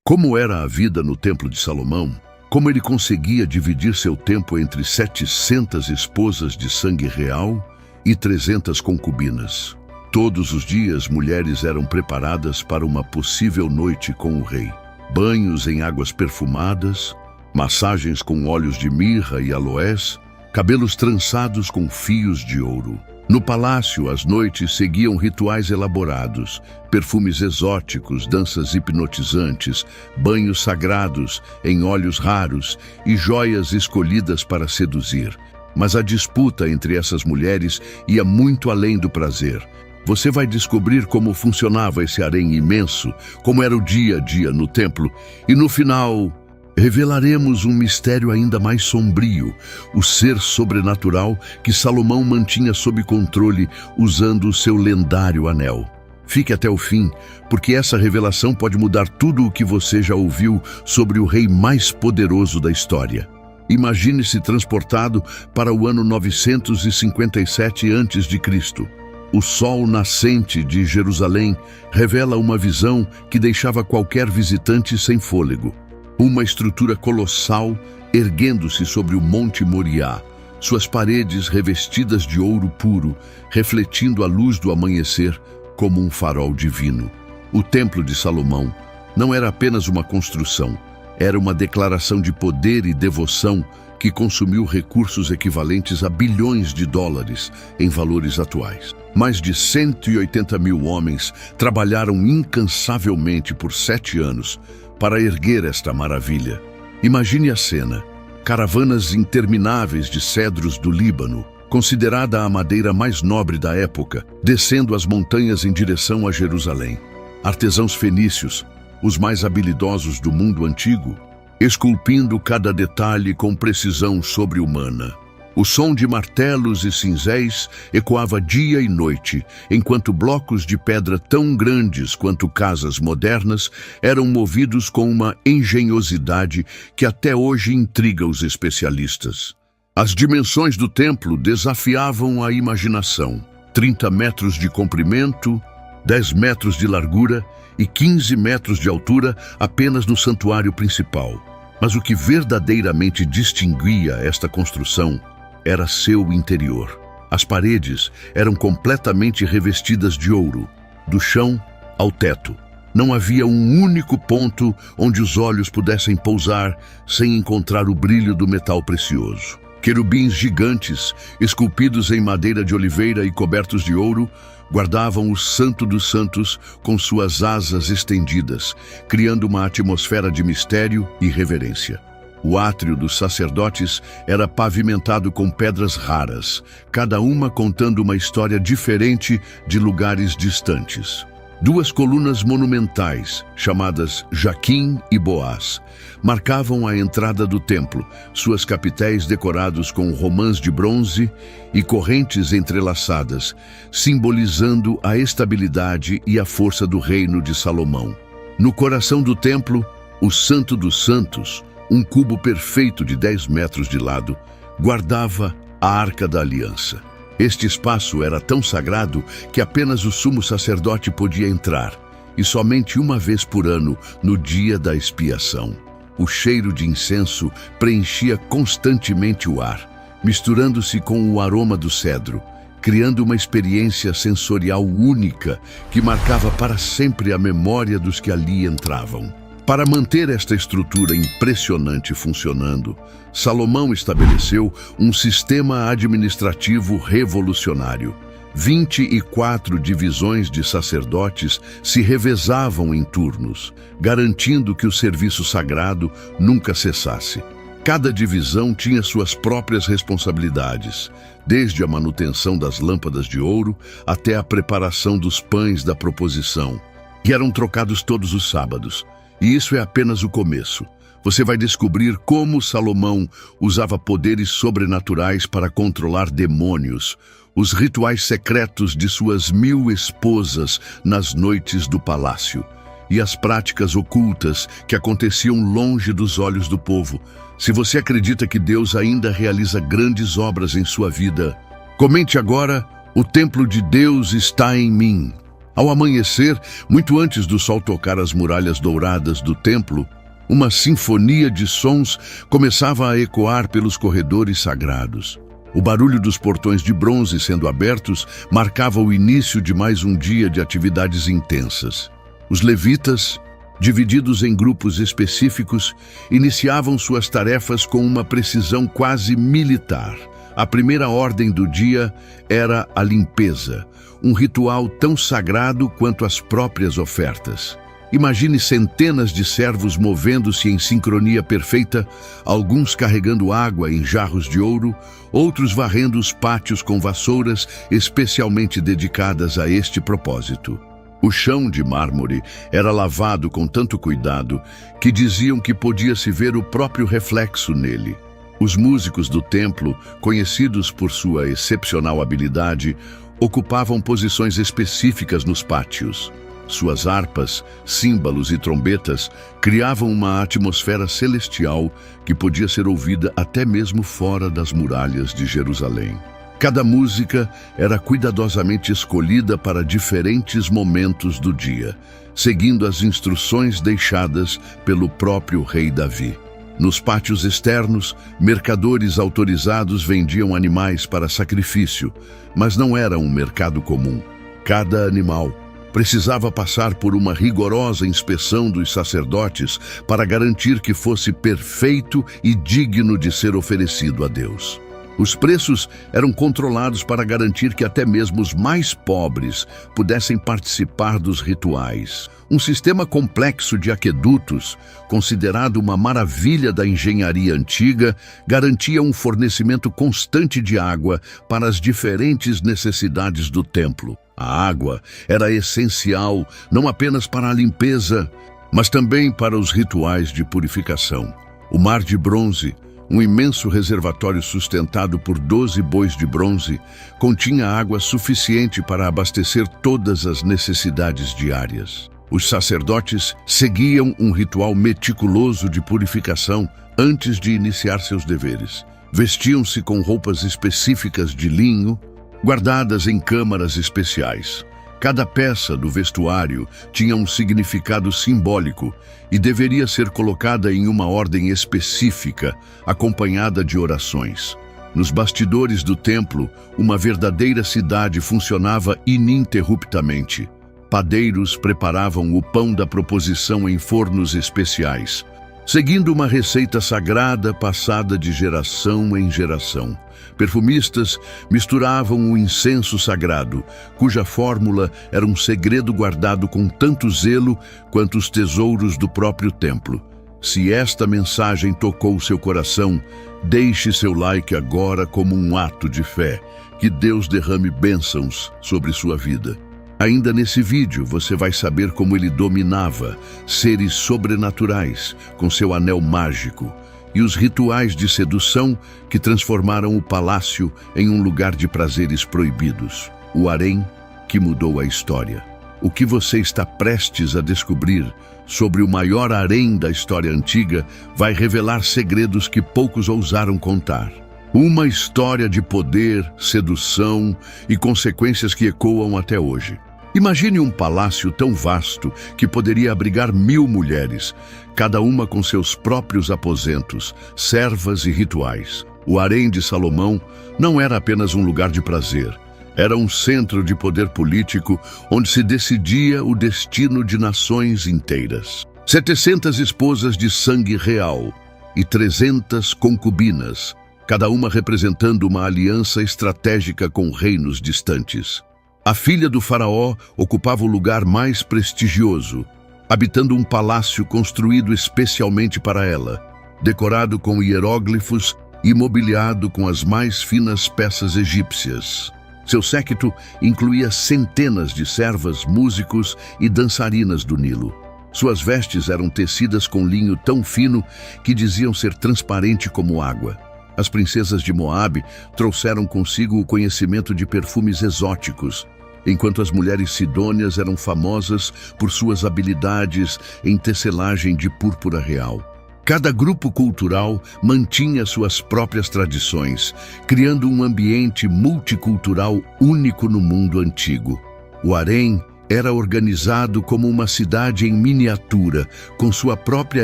Como era a vida no Templo de Salomão? Como ele conseguia dividir seu tempo entre 700 esposas de sangue real e 300 concubinas? Todos os dias, mulheres eram preparadas para uma possível noite com o rei. Banhos em águas perfumadas, massagens com óleos de mirra e aloés, cabelos trançados com fios de ouro. No palácio, as noites seguiam rituais elaborados, perfumes exóticos, danças hipnotizantes, banhos sagrados em óleos raros e joias escolhidas para seduzir. Mas a disputa entre essas mulheres ia muito além do prazer. Você vai descobrir como funcionava esse harém imenso, como era o dia a dia no templo, e no final revelaremos um mistério ainda mais sombrio, o ser sobrenatural que Salomão mantinha sob controle usando o seu lendário anel. Fique até o fim, porque essa revelação pode mudar tudo o que você já ouviu sobre o rei mais poderoso da história. Imagine-se transportado para o ano 957 a.C. O sol nascente de Jerusalém revela uma visão que deixava qualquer visitante sem fôlego. Uma estrutura colossal erguendo-se sobre o Monte Moriá, suas paredes revestidas de ouro puro, refletindo a luz do amanhecer como um farol divino. O Templo de Salomão não era apenas uma construção, era uma declaração de poder e devoção que consumiu recursos equivalentes a bilhões de dólares em valores atuais. Mais de 180 mil homens trabalharam incansavelmente por 7 anos para erguer esta maravilha. Imagine a cena: caravanas intermináveis de cedros do Líbano, considerada a madeira mais nobre da época, descendo as montanhas em direção a Jerusalém. Artesãos fenícios, os mais habilidosos do mundo antigo, esculpindo cada detalhe com precisão sobre-humana. O som de martelos e cinzéis ecoava dia e noite, enquanto blocos de pedra tão grandes quanto casas modernas eram movidos com uma engenhosidade que até hoje intriga os especialistas. As dimensões do templo desafiavam a imaginação: 30 metros de comprimento, 10 metros de largura e 15 metros de altura apenas no santuário principal. Mas o que verdadeiramente distinguia esta construção era seu interior. As paredes eram completamente revestidas de ouro, do chão ao teto. Não havia um único ponto onde os olhos pudessem pousar sem encontrar o brilho do metal precioso. Querubins gigantes, esculpidos em madeira de oliveira e cobertos de ouro, guardavam o Santo dos Santos com suas asas estendidas, criando uma atmosfera de mistério e reverência. O átrio dos sacerdotes era pavimentado com pedras raras, cada uma contando uma história diferente de lugares distantes. 2 colunas monumentais, chamadas Jaquim e Boaz, marcavam a entrada do templo, suas capitéis decorados com romãs de bronze e correntes entrelaçadas, simbolizando a estabilidade e a força do reino de Salomão. No coração do templo, o Santo dos Santos, um cubo perfeito de 10 metros de lado, guardava a Arca da Aliança. Este espaço era tão sagrado que apenas o sumo sacerdote podia entrar, e somente uma vez por ano, no dia da expiação. O cheiro de incenso preenchia constantemente o ar, misturando-se com o aroma do cedro, criando uma experiência sensorial única que marcava para sempre a memória dos que ali entravam. Para manter esta estrutura impressionante funcionando, Salomão estabeleceu um sistema administrativo revolucionário. 24 divisões de sacerdotes se revezavam em turnos, garantindo que o serviço sagrado nunca cessasse. Cada divisão tinha suas próprias responsabilidades, desde a manutenção das lâmpadas de ouro até a preparação dos pães da proposição, que eram trocados todos os sábados. E isso é apenas o começo. Você vai descobrir como Salomão usava poderes sobrenaturais para controlar demônios, os rituais secretos de suas 1000 esposas nas noites do palácio, e as práticas ocultas que aconteciam longe dos olhos do povo. Se você acredita que Deus ainda realiza grandes obras em sua vida, comente agora: o templo de Deus está em mim. Ao amanhecer, muito antes do sol tocar as muralhas douradas do templo, uma sinfonia de sons começava a ecoar pelos corredores sagrados. O barulho dos portões de bronze sendo abertos marcava o início de mais um dia de atividades intensas. Os levitas, divididos em grupos específicos, iniciavam suas tarefas com uma precisão quase militar. A primeira ordem do dia era a limpeza, um ritual tão sagrado quanto as próprias ofertas. Imagine centenas de servos movendo-se em sincronia perfeita, alguns carregando água em jarros de ouro, outros varrendo os pátios com vassouras especialmente dedicadas a este propósito. O chão de mármore era lavado com tanto cuidado que diziam que podia-se ver o próprio reflexo nele. Os músicos do templo, conhecidos por sua excepcional habilidade, ocupavam posições específicas nos pátios. Suas harpas, símbolos e trombetas criavam uma atmosfera celestial que podia ser ouvida até mesmo fora das muralhas de Jerusalém. Cada música era cuidadosamente escolhida para diferentes momentos do dia, seguindo as instruções deixadas pelo próprio rei Davi. Nos pátios externos, mercadores autorizados vendiam animais para sacrifício, mas não era um mercado comum. Cada animal precisava passar por uma rigorosa inspeção dos sacerdotes para garantir que fosse perfeito e digno de ser oferecido a Deus. Os preços eram controlados para garantir que até mesmo os mais pobres pudessem participar dos rituais. Um sistema complexo de aquedutos, considerado uma maravilha da engenharia antiga, garantia um fornecimento constante de água para as diferentes necessidades do templo. A água era essencial não apenas para a limpeza, mas também para os rituais de purificação. O Mar de Bronze, um imenso reservatório sustentado por 12 bois de bronze, continha água suficiente para abastecer todas as necessidades diárias. Os sacerdotes seguiam um ritual meticuloso de purificação antes de iniciar seus deveres. Vestiam-se com roupas específicas de linho, guardadas em câmaras especiais. Cada peça do vestuário tinha um significado simbólico e deveria ser colocada em uma ordem específica, acompanhada de orações. Nos bastidores do templo, uma verdadeira cidade funcionava ininterruptamente. Padeiros preparavam o pão da proposição em fornos especiais, seguindo uma receita sagrada passada de geração em geração. Perfumistas misturavam o incenso sagrado, cuja fórmula era um segredo guardado com tanto zelo quanto os tesouros do próprio templo. Se esta mensagem tocou seu coração, deixe seu like agora como um ato de fé. Que Deus derrame bênçãos sobre sua vida. Ainda nesse vídeo você vai saber como ele dominava seres sobrenaturais com seu anel mágico e os rituais de sedução que transformaram o palácio em um lugar de prazeres proibidos. O harém que mudou a história. O que você está prestes a descobrir sobre o maior harém da história antiga vai revelar segredos que poucos ousaram contar. Uma história de poder, sedução e consequências que ecoam até hoje. Imagine um palácio tão vasto que poderia abrigar 1000 mulheres, cada uma com seus próprios aposentos, servas e rituais. O harém de Salomão não era apenas um lugar de prazer, era um centro de poder político onde se decidia o destino de nações inteiras. 700 esposas de sangue real e 300 concubinas, cada uma representando uma aliança estratégica com reinos distantes. A filha do faraó ocupava o lugar mais prestigioso, habitando um palácio construído especialmente para ela, decorado com hieróglifos e mobiliado com as mais finas peças egípcias. Seu séquito incluía centenas de servas, músicos e dançarinas do Nilo. Suas vestes eram tecidas com linho tão fino que diziam ser transparente como água. As princesas de Moabe trouxeram consigo o conhecimento de perfumes exóticos, enquanto as mulheres sidônias eram famosas por suas habilidades em tecelagem de púrpura real. Cada grupo cultural mantinha suas próprias tradições, criando um ambiente multicultural único no mundo antigo. O harém era organizado como uma cidade em miniatura, com sua própria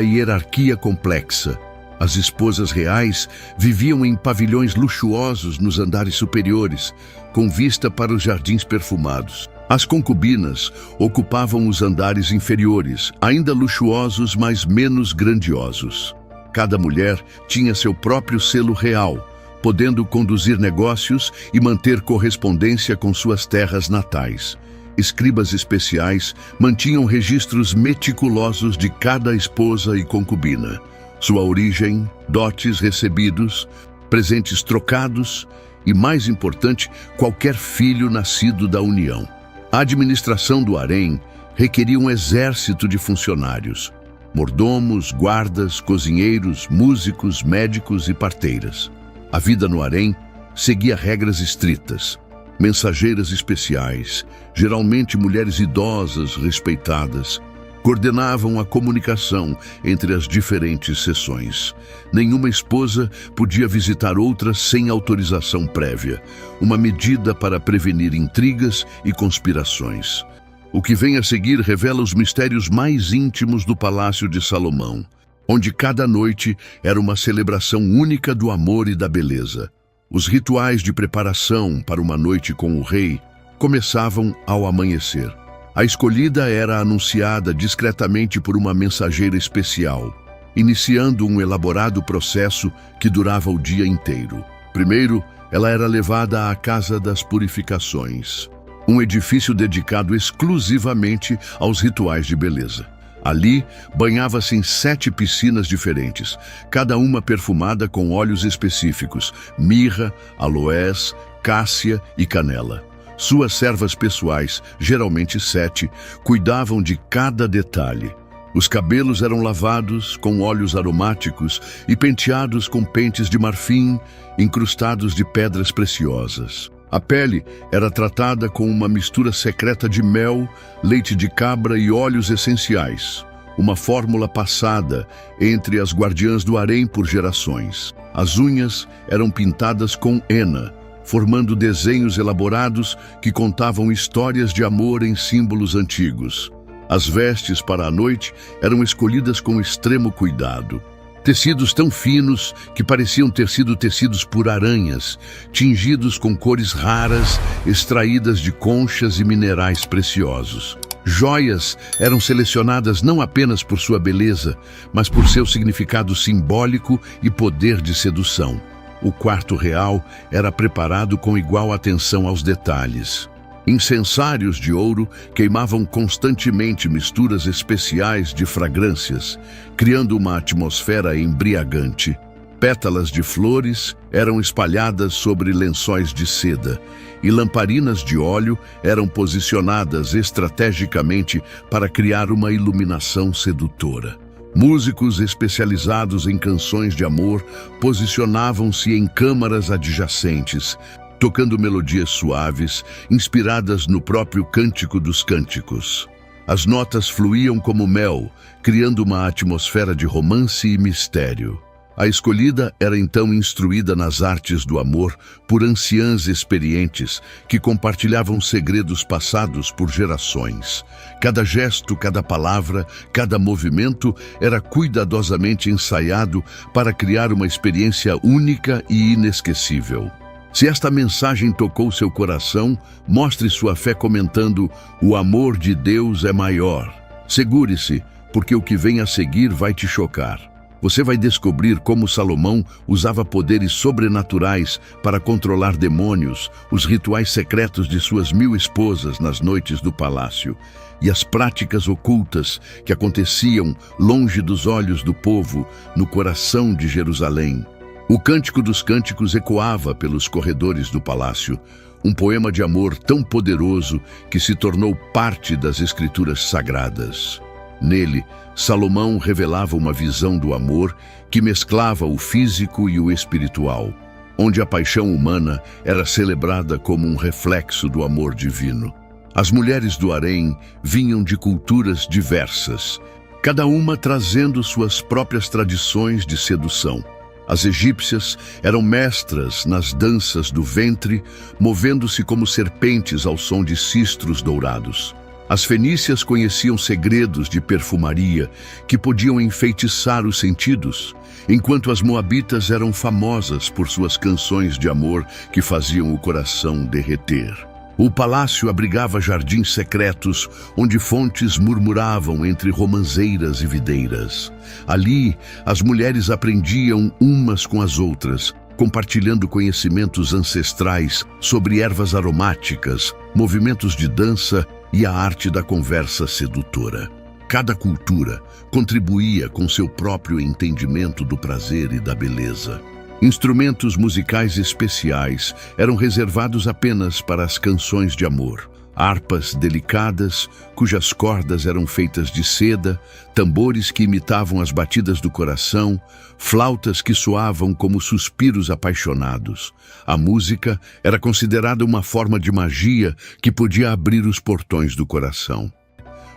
hierarquia complexa. As esposas reais viviam em pavilhões luxuosos nos andares superiores, com vista para os jardins perfumados. As concubinas ocupavam os andares inferiores, ainda luxuosos, mas menos grandiosos. Cada mulher tinha seu próprio selo real, podendo conduzir negócios e manter correspondência com suas terras natais. Escribas especiais mantinham registros meticulosos de cada esposa e concubina, sua origem, dotes recebidos, presentes trocados e, mais importante, qualquer filho nascido da união. A administração do harém requeria um exército de funcionários, mordomos, guardas, cozinheiros, músicos, médicos e parteiras. A vida no harém seguia regras estritas. Mensageiras especiais, geralmente mulheres idosas respeitadas, coordenavam a comunicação entre as diferentes seções. Nenhuma esposa podia visitar outra sem autorização prévia, uma medida para prevenir intrigas e conspirações. O que vem a seguir revela os mistérios mais íntimos do Palácio de Salomão, onde cada noite era uma celebração única do amor e da beleza. Os rituais de preparação para uma noite com o rei começavam ao amanhecer. A escolhida era anunciada discretamente por uma mensageira especial, iniciando um elaborado processo que durava o dia inteiro. Primeiro, ela era levada à Casa das Purificações, um edifício dedicado exclusivamente aos rituais de beleza. Ali, banhava-se em 7 piscinas diferentes, cada uma perfumada com óleos específicos: mirra, aloés, cássia e canela. Suas servas pessoais, geralmente 7, cuidavam de cada detalhe. Os cabelos eram lavados com óleos aromáticos e penteados com pentes de marfim, incrustados de pedras preciosas. A pele era tratada com uma mistura secreta de mel, leite de cabra e óleos essenciais, uma fórmula passada entre as guardiãs do harém por gerações. As unhas eram pintadas com henna, formando desenhos elaborados que contavam histórias de amor em símbolos antigos. As vestes para a noite eram escolhidas com extremo cuidado. Tecidos tão finos que pareciam ter sido tecidos por aranhas, tingidos com cores raras, extraídas de conchas e minerais preciosos. Joias eram selecionadas não apenas por sua beleza, mas por seu significado simbólico e poder de sedução. O quarto real era preparado com igual atenção aos detalhes. Incensários de ouro queimavam constantemente misturas especiais de fragrâncias, criando uma atmosfera embriagante. Pétalas de flores eram espalhadas sobre lençóis de seda, e lamparinas de óleo eram posicionadas estrategicamente para criar uma iluminação sedutora. Músicos especializados em canções de amor posicionavam-se em câmaras adjacentes, tocando melodias suaves, inspiradas no próprio Cântico dos Cânticos. As notas fluíam como mel, criando uma atmosfera de romance e mistério. A escolhida era então instruída nas artes do amor por anciãs experientes que compartilhavam segredos passados por gerações. Cada gesto, cada palavra, cada movimento era cuidadosamente ensaiado para criar uma experiência única e inesquecível. Se esta mensagem tocou seu coração, mostre sua fé comentando: "O amor de Deus é maior". Segure-se, porque o que vem a seguir vai te chocar. Você vai descobrir como Salomão usava poderes sobrenaturais para controlar demônios, os rituais secretos de suas 1000 esposas nas noites do palácio, e as práticas ocultas que aconteciam longe dos olhos do povo, no coração de Jerusalém. O Cântico dos Cânticos ecoava pelos corredores do palácio, um poema de amor tão poderoso que se tornou parte das escrituras sagradas. Nele, Salomão revelava uma visão do amor que mesclava o físico e o espiritual, onde a paixão humana era celebrada como um reflexo do amor divino. As mulheres do harém vinham de culturas diversas, cada uma trazendo suas próprias tradições de sedução. As egípcias eram mestras nas danças do ventre, movendo-se como serpentes ao som de sistros dourados. As fenícias conheciam segredos de perfumaria que podiam enfeitiçar os sentidos, enquanto as moabitas eram famosas por suas canções de amor que faziam o coração derreter. O palácio abrigava jardins secretos, onde fontes murmuravam entre romãzeiras e videiras. Ali, as mulheres aprendiam umas com as outras, compartilhando conhecimentos ancestrais sobre ervas aromáticas, movimentos de dança e a arte da conversa sedutora. Cada cultura contribuía com seu próprio entendimento do prazer e da beleza. Instrumentos musicais especiais eram reservados apenas para as canções de amor. Harpas delicadas, cujas cordas eram feitas de seda, tambores que imitavam as batidas do coração, flautas que soavam como suspiros apaixonados. A música era considerada uma forma de magia que podia abrir os portões do coração.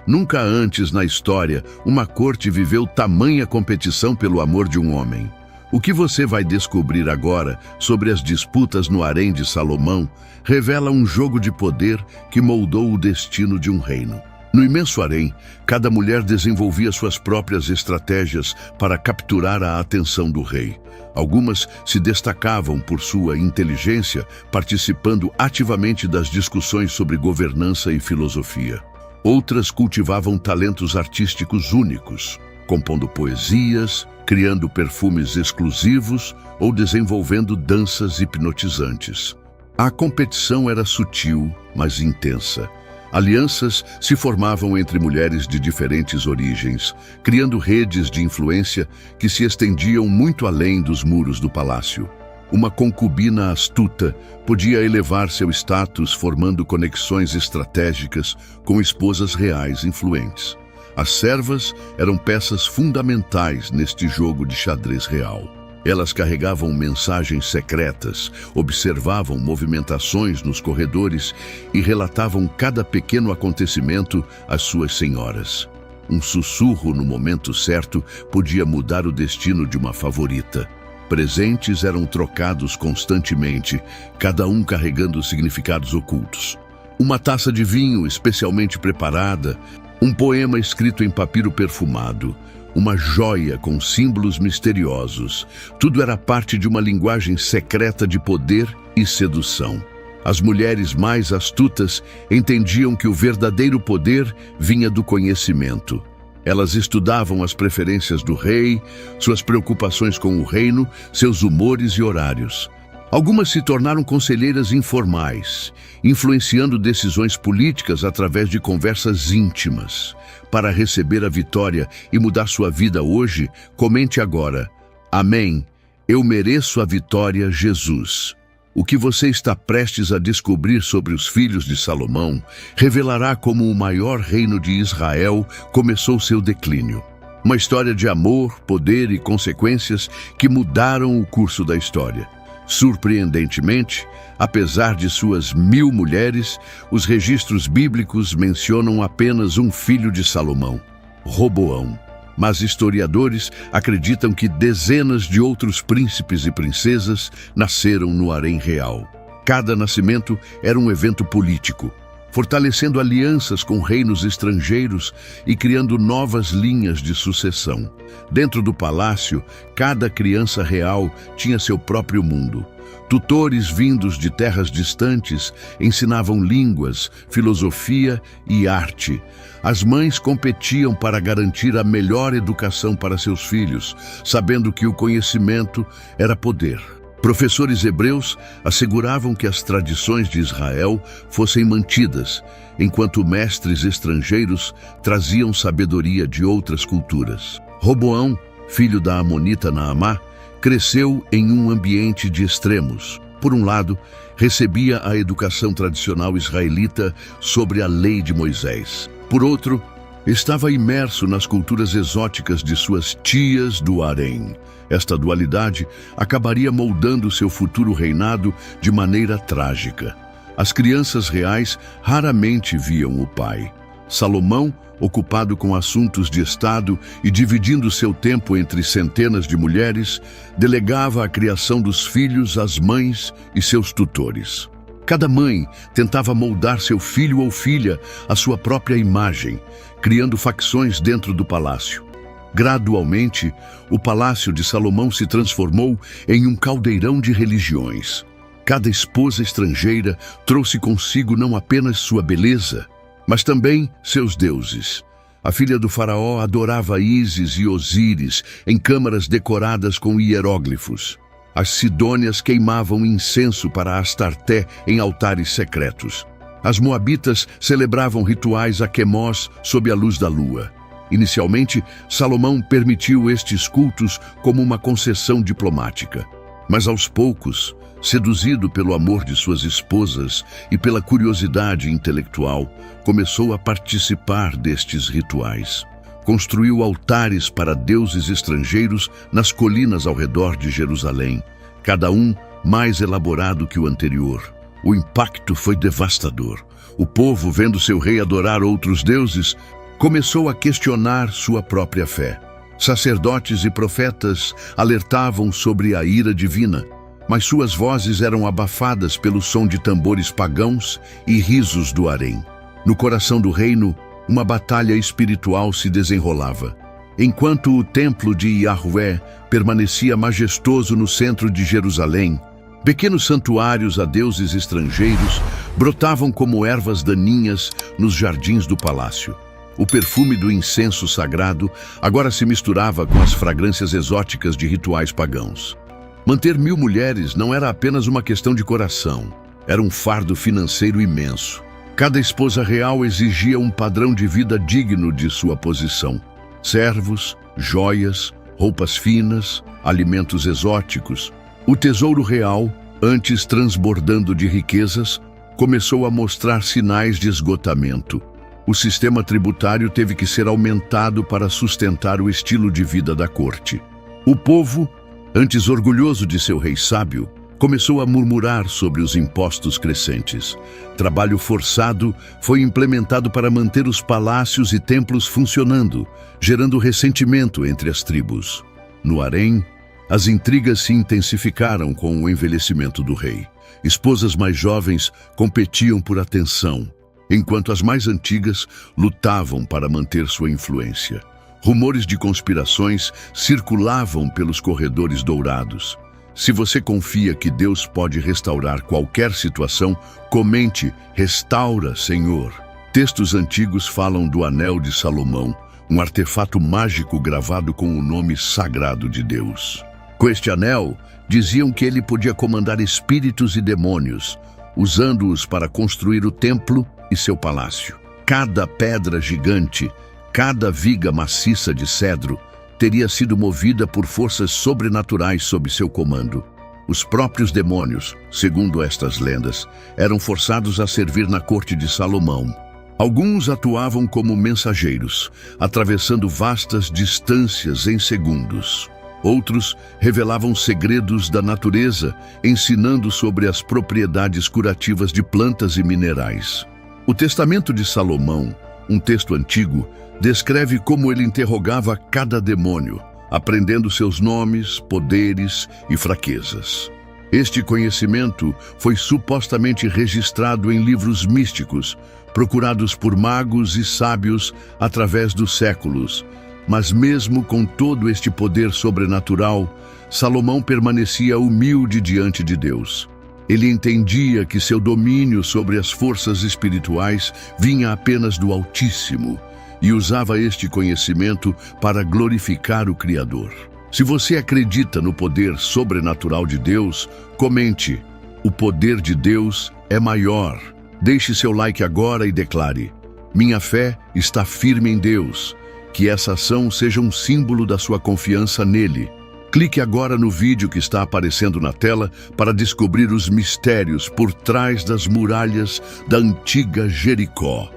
Nunca antes na história uma corte viveu tamanha competição pelo amor de um homem. O que você vai descobrir agora sobre as disputas no harém de Salomão revela um jogo de poder que moldou o destino de um reino. No imenso harém, cada mulher desenvolvia suas próprias estratégias para capturar a atenção do rei. Algumas se destacavam por sua inteligência, participando ativamente das discussões sobre governança e filosofia. Outras cultivavam talentos artísticos únicos, compondo poesias, criando perfumes exclusivos ou desenvolvendo danças hipnotizantes. A competição era sutil, mas intensa. Alianças se formavam entre mulheres de diferentes origens, criando redes de influência que se estendiam muito além dos muros do palácio. Uma concubina astuta podia elevar seu status formando conexões estratégicas com esposas reais influentes. As servas eram peças fundamentais neste jogo de xadrez real. Elas carregavam mensagens secretas, observavam movimentações nos corredores e relatavam cada pequeno acontecimento às suas senhoras. Um sussurro no momento certo podia mudar o destino de uma favorita. Presentes eram trocados constantemente, cada um carregando significados ocultos. Uma taça de vinho especialmente preparada, um poema escrito em papiro perfumado, uma joia com símbolos misteriosos. Tudo era parte de uma linguagem secreta de poder e sedução. As mulheres mais astutas entendiam que o verdadeiro poder vinha do conhecimento. Elas estudavam as preferências do rei, suas preocupações com o reino, seus humores e horários. Algumas se tornaram conselheiras informais, influenciando decisões políticas através de conversas íntimas. Para receber a vitória e mudar sua vida hoje, comente agora: Amém, eu mereço a vitória, Jesus. O que você está prestes a descobrir sobre os filhos de Salomão revelará como o maior reino de Israel começou seu declínio. Uma história de amor, poder e consequências que mudaram o curso da história. Surpreendentemente, apesar de suas 1000 mulheres, os registros bíblicos mencionam apenas um filho de Salomão, Roboão. Mas historiadores acreditam que dezenas de outros príncipes e princesas nasceram no harém real. Cada nascimento era um evento político, fortalecendo alianças com reinos estrangeiros e criando novas linhas de sucessão. Dentro do palácio, cada criança real tinha seu próprio mundo. Tutores vindos de terras distantes ensinavam línguas, filosofia e arte. As mães competiam para garantir a melhor educação para seus filhos, sabendo que o conhecimento era poder. Professores hebreus asseguravam que as tradições de Israel fossem mantidas, enquanto mestres estrangeiros traziam sabedoria de outras culturas. Roboão, filho da amonita Naamá, cresceu em um ambiente de extremos. Por um lado, recebia a educação tradicional israelita sobre a lei de Moisés. Por outro, estava imerso nas culturas exóticas de suas tias do harém. Esta dualidade acabaria moldando seu futuro reinado de maneira trágica. As crianças reais raramente viam o pai. Salomão, ocupado com assuntos de Estado e dividindo seu tempo entre centenas de mulheres, delegava a criação dos filhos às mães e seus tutores. Cada mãe tentava moldar seu filho ou filha à sua própria imagem, criando facções dentro do palácio. Gradualmente, o palácio de Salomão se transformou em um caldeirão de religiões. Cada esposa estrangeira trouxe consigo não apenas sua beleza, mas também seus deuses. A filha do faraó adorava Ísis e Osíris em câmaras decoradas com hieróglifos. As sidônias queimavam incenso para Astarté em altares secretos. As moabitas celebravam rituais a Quemós sob a luz da lua. Inicialmente, Salomão permitiu estes cultos como uma concessão diplomática. Mas aos poucos, seduzido pelo amor de suas esposas e pela curiosidade intelectual, começou a participar destes rituais. Construiu altares para deuses estrangeiros nas colinas ao redor de Jerusalém, cada um mais elaborado que o anterior. O impacto foi devastador. O povo, vendo seu rei adorar outros deuses, começou a questionar sua própria fé. Sacerdotes e profetas alertavam sobre a ira divina, mas suas vozes eram abafadas pelo som de tambores pagãos e risos do harém. No coração do reino, uma batalha espiritual se desenrolava. Enquanto o templo de Yahvé permanecia majestoso no centro de Jerusalém, pequenos santuários a deuses estrangeiros brotavam como ervas daninhas nos jardins do palácio. O perfume do incenso sagrado agora se misturava com as fragrâncias exóticas de rituais pagãos. Manter 1000 mulheres não era apenas uma questão de coração, era um fardo financeiro imenso. Cada esposa real exigia um padrão de vida digno de sua posição. Servos, joias, roupas finas, alimentos exóticos. O tesouro real, antes transbordando de riquezas, começou a mostrar sinais de esgotamento. O sistema tributário teve que ser aumentado para sustentar o estilo de vida da corte. O povo, antes orgulhoso de seu rei sábio, começou a murmurar sobre os impostos crescentes. Trabalho forçado foi implementado para manter os palácios e templos funcionando, gerando ressentimento entre as tribos. No harém, as intrigas se intensificaram com o envelhecimento do rei. Esposas mais jovens competiam por atenção, enquanto as mais antigas lutavam para manter sua influência. Rumores de conspirações circulavam pelos corredores dourados. Se você confia que Deus pode restaurar qualquer situação, comente: "Restaura, Senhor". Textos antigos falam do Anel de Salomão, um artefato mágico gravado com o nome sagrado de Deus. Com este anel, diziam que ele podia comandar espíritos e demônios, usando-os para construir o templo e seu palácio. Cada pedra gigante, cada viga maciça de cedro, teria sido movida por forças sobrenaturais sob seu comando. Os próprios demônios, segundo estas lendas, eram forçados a servir na corte de Salomão. Alguns atuavam como mensageiros, atravessando vastas distâncias em segundos. Outros revelavam segredos da natureza, ensinando sobre as propriedades curativas de plantas e minerais. O Testamento de Salomão, um texto antigo, descreve como ele interrogava cada demônio, aprendendo seus nomes, poderes e fraquezas. Este conhecimento foi supostamente registrado em livros místicos, procurados por magos e sábios através dos séculos. Mas mesmo com todo este poder sobrenatural, Salomão permanecia humilde diante de Deus. Ele entendia que seu domínio sobre as forças espirituais vinha apenas do Altíssimo e usava este conhecimento para glorificar o Criador. Se você acredita no poder sobrenatural de Deus, comente: "O poder de Deus é maior". Deixe seu like agora e declare: "Minha fé está firme em Deus". Que essa ação seja um símbolo da sua confiança nele. Clique agora no vídeo que está aparecendo na tela para descobrir os mistérios por trás das muralhas da antiga Jericó.